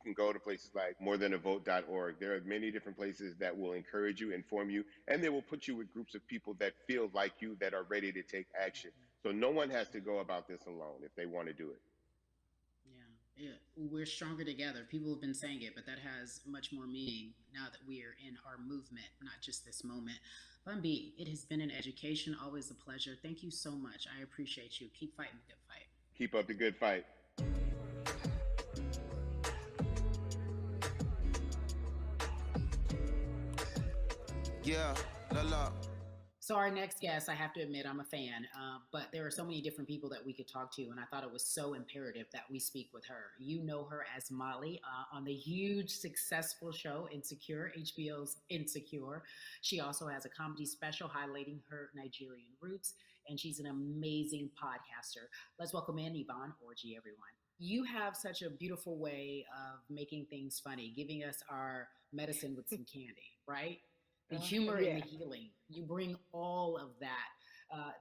can go to places like morethanavote.org. There are many different places that will encourage you, inform you, and they will put you with groups of people that feel like you, that are ready to take action. So no one has to go about this alone if they want to do it. Yeah, we're stronger together. People have been saying it, but that has much more meaning now that we are in our movement, not just this moment. Bumby, it has been an education, always a pleasure. Thank you so much. I appreciate you. Keep fighting the good fight. Keep up the good fight. Yeah, la la. So our next guest, I have to admit, I'm a fan, but there are so many different people that we could talk to, and I thought it was so imperative that we speak with her. You know her as Molly on the huge, successful show Insecure, HBO's Insecure. She also has a comedy special highlighting her Nigerian roots, and she's an amazing podcaster. Let's welcome in Yvonne Orji, everyone. You have such a beautiful way of making things funny, giving us our medicine with some candy, right? The humor and the Yeah. healing. You bring all of that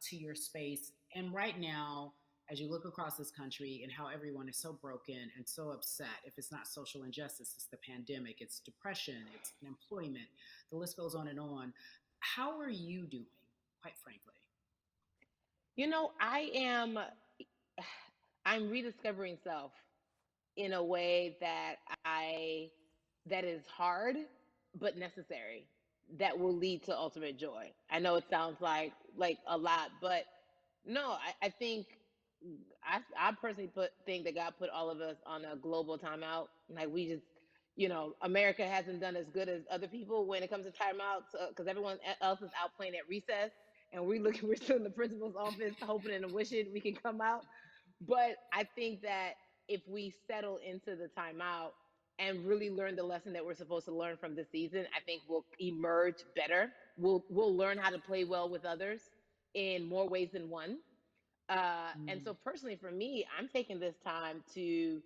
to your space. And right now, as you look across this country and how everyone is so broken and so upset, if it's not social injustice, it's the pandemic, it's depression, it's unemployment, the list goes on and on. How are you doing, quite frankly? I am I'm rediscovering self in a way that is hard but necessary, that will lead to ultimate joy. I know it sounds like a lot, but no, I think I personally think that God put all of us on a global timeout. Like we just, America hasn't done as good as other people when it comes to timeouts because everyone else is out playing at recess, and we're still in the principal's office hoping and wishing we can come out. But I think that if we settle into the timeout and really learn the lesson that we're supposed to learn from this season, I think we'll emerge better. We'll learn how to play well with others in more ways than one. And Mm. so personally for me, I'm taking this time to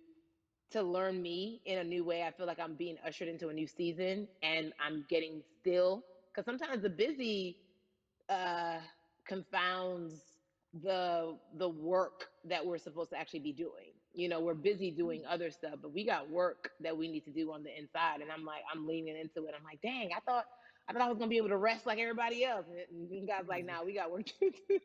learn me in a new way. I feel like I'm being ushered into a new season, and I'm getting still because sometimes the busy uh, confounds the work that we're supposed to actually be doing. We're busy doing other stuff, but we got work that we need to do on the inside. And I'm leaning into it. I'm like, dang, I thought I was gonna be able to rest like everybody else. And God's like, nah, we got work to do.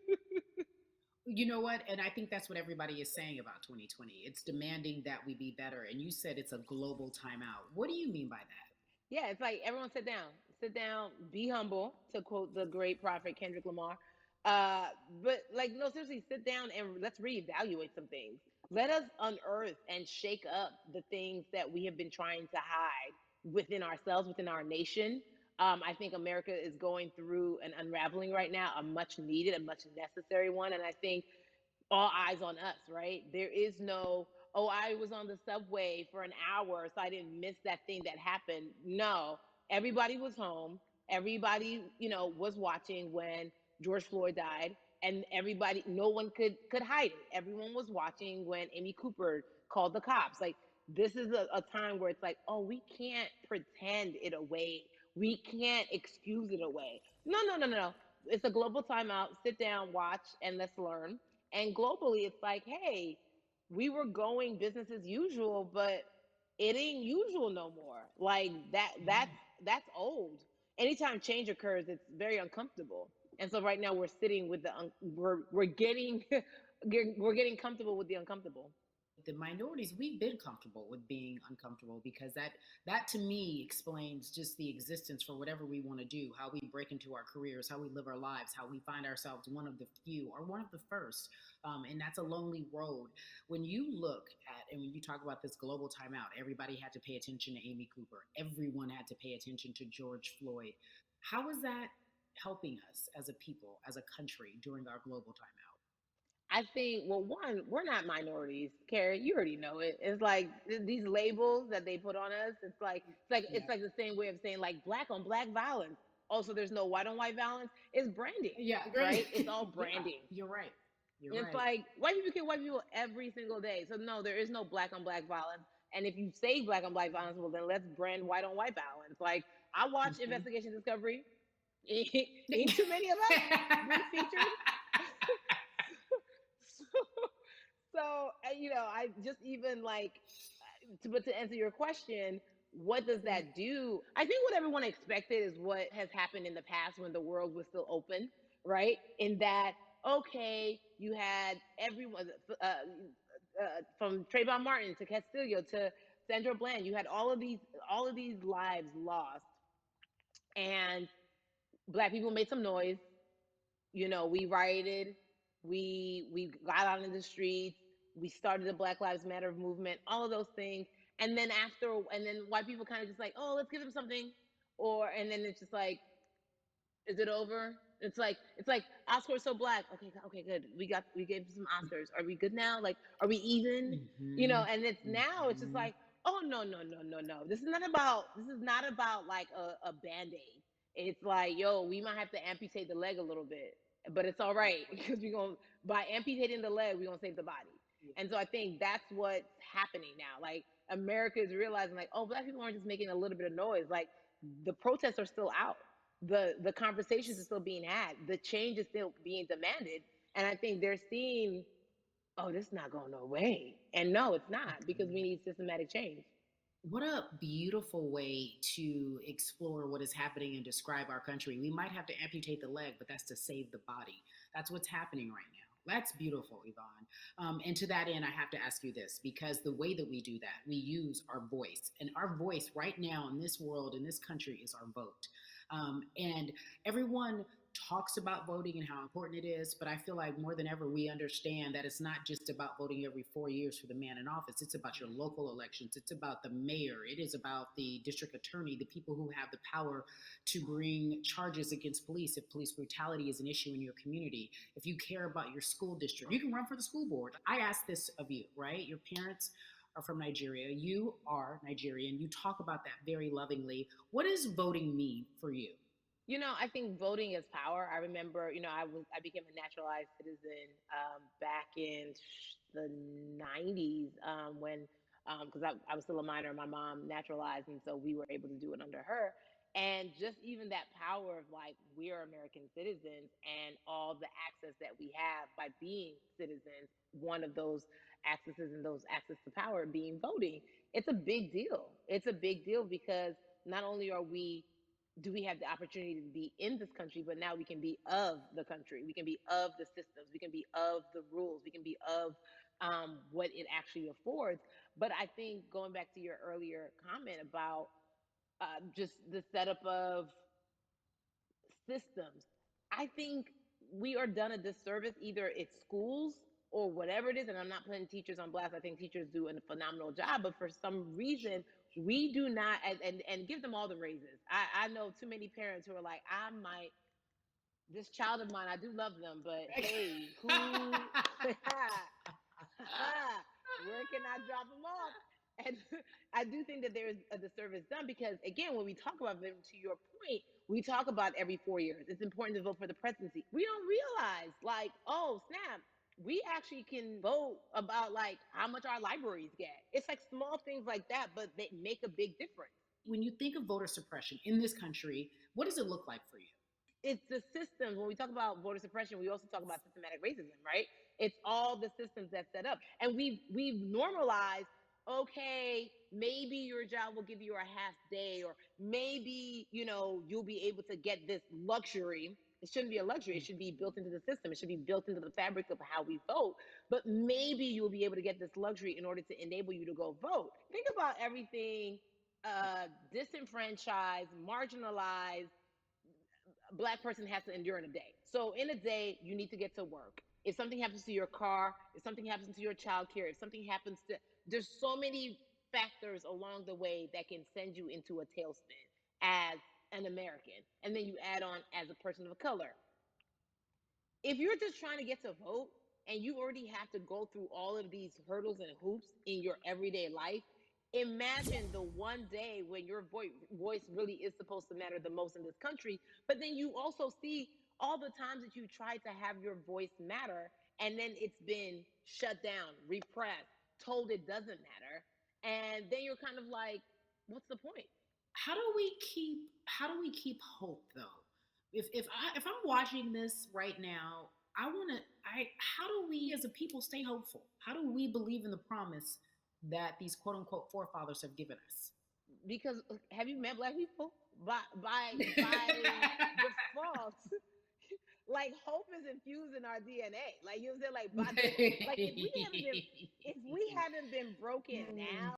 You know what? And I think that's what everybody is saying about 2020. It's demanding that we be better. And you said it's a global timeout. What do you mean by that? Yeah, it's like everyone sit down, be humble, to quote the great prophet Kendrick Lamar. Uh, but like, no, seriously, sit down and let's reevaluate some things. Let us unearth and shake up the things that we have been trying to hide within ourselves, within our nation. I think America is going through an unraveling right now, a much needed, a much necessary one. And I think all eyes on us, right? There is no, oh, I was on the subway for an hour, so I didn't miss that thing that happened. No, everybody was home. Everybody, was watching when George Floyd died, and everybody, no one could hide it. Everyone was watching when Amy Cooper called the cops. Like this is a time where it's like, oh, we can't pretend it away. We can't excuse it away. No, no, no, no, no. It's a global timeout. Sit down, watch, and let's learn. And globally, it's like, hey, we were going business as usual, but it ain't usual no more. Like that Yeah. that's old. Anytime change occurs, it's very uncomfortable. And so right now we're sitting with we're getting we're getting comfortable with the uncomfortable. The minorities, we've been comfortable with being uncomfortable because that to me explains just the existence for whatever we want to do, how we break into our careers, how we live our lives, how we find ourselves one of the few or one of the first. And that's a lonely road. When you look at and when you talk about this global timeout, everybody had to pay attention to Amy Cooper, everyone had to pay attention to George Floyd. How is that helping us as a people, as a country during our global timeout? I think, well, one, we're not minorities, Carrie. You already know it. It's like these labels that they put on us. It's Yeah. like the same way of saying like black on black violence. Also, there's no white on white violence. It's branding, Yeah, right? great. It's all Yeah, branding. you're right. You're And it's right. like white people kill white people every single day. So no, there is no black on black violence. And if you say black on black violence, well then let's brand white on white violence. Like I watch Mhm. Investigation Discovery. Ain't too many of us being featured. So, I just even like but to answer your question, what does that do? I think what everyone expected is what has happened in the past when the world was still open, right? In that, okay, you had everyone from Trayvon Martin to Castillo to Sandra Bland. You had all of these lives lost, and black people made some noise. You know, we rioted, we got out in the streets, we started the Black Lives Matter movement, all of those things. And then and then white people kind of just like, oh, let's give them something, and then it's just like, is it over? It's like Oscars so black. Okay, okay, good. We gave some Oscars. Are we good now? Like, are we even? You know, Hmm. and it's now it's just Hmm. like, oh no. This is not about like a band-aid. It's like, yo, we might have to amputate the leg a little bit, but it's all right because we're gonna by amputating the leg, we're gonna save the body. And so I think that's what's happening now. Like America is realizing like, oh, black people aren't just making a little bit of noise. Like the protests are still out, the conversations are still being had, the change is still being demanded, and I think they're seeing, oh, this is not going no way, and no, it's not, because we need systematic change. What a beautiful way to explore what is happening and describe our country. We might have to amputate the leg, but that's to save the body. That's what's happening right now. That's beautiful, Yvonne. And to that end, I have to ask you this because the way that we do that, we use our voice. And our voice right now in this world, in this country, is our vote. And everyone talks about voting and how important it is, but I feel like more than ever we understand that it's not just about voting every 4 years for the man in office. It's about your local elections. It's about the mayor. It is about the district attorney, the people who have the power to bring charges against police if police brutality is an issue in your community. If you care about your school district, you can run for the school board. I ask this of you, right? Your parents are from Nigeria. You are Nigerian. You talk about that very lovingly. What does voting mean for you? You know, I think voting is power. I remember, you know, I became a naturalized citizen back in the '90s when because I was still a minor. My mom naturalized, and so we were able to do it under her. And just even that power of like we are American citizens and all the access that we have by being citizens. One of those accesses and those access to power being voting. It's a big deal. It's a big deal because not only are we do we have the opportunity to be in this country, but now we can be of the country, we can be of the systems, we can be of the rules, we can be of what it actually affords. But I think going back to your earlier comment about just the setup of systems, I think we are done a disservice, either it's schools or whatever it is. And I'm not putting teachers on blast. I think teachers do a phenomenal job, but for some reason, we do not, and give them all the raises. I know too many parents who are like, I might, this child of mine, I do love them, but hey, who, where can I drop them off? And I do think that there is a disservice done because, again, when we talk about voting, to your point, we talk about every 4 years. It's important to vote for the presidency. We don't realize, like, oh, snap, we actually can vote about like how much our libraries get. It's like small things like that, but they make a big difference. When you think of voter suppression in this country, what does it look like for you? It's the systems. When we talk about voter suppression, we also talk about systematic racism, right? It's all the systems that set up, and we've normalized. Okay, maybe your job will give you a half day, or maybe you'll be able to get this luxury. It shouldn't be a luxury. It should be built into the system. It should be built into the fabric of how we vote. But maybe you'll be able to get this luxury in order to enable you to go vote. Think about everything disenfranchised, marginalized, black person has to endure in a day. So in a day, you need to get to work. If something happens to your car, if something happens to your child care, if something happens to, there's so many factors along the way that can send you into a tailspin as an American. And then you add on as a person of color. If you're just trying to get to vote and you already have to go through all of these hurdles and hoops in your everyday life, imagine the one day when your voice really is supposed to matter the most in this country. But then you also see all the times that you tried to have your voice matter, and then it's been shut down, repressed, told it doesn't matter. And then you're kind of like, what's the point? How do we keep hope though? If I'm watching this right now, I want to I how do we as a people stay hopeful? How do we believe in the promise that these quote unquote forefathers have given us. Because have you met black people? By default, like hope is infused in our DNA. Like you know what I'm saying? Like by the like if we haven't been broken Mm. now,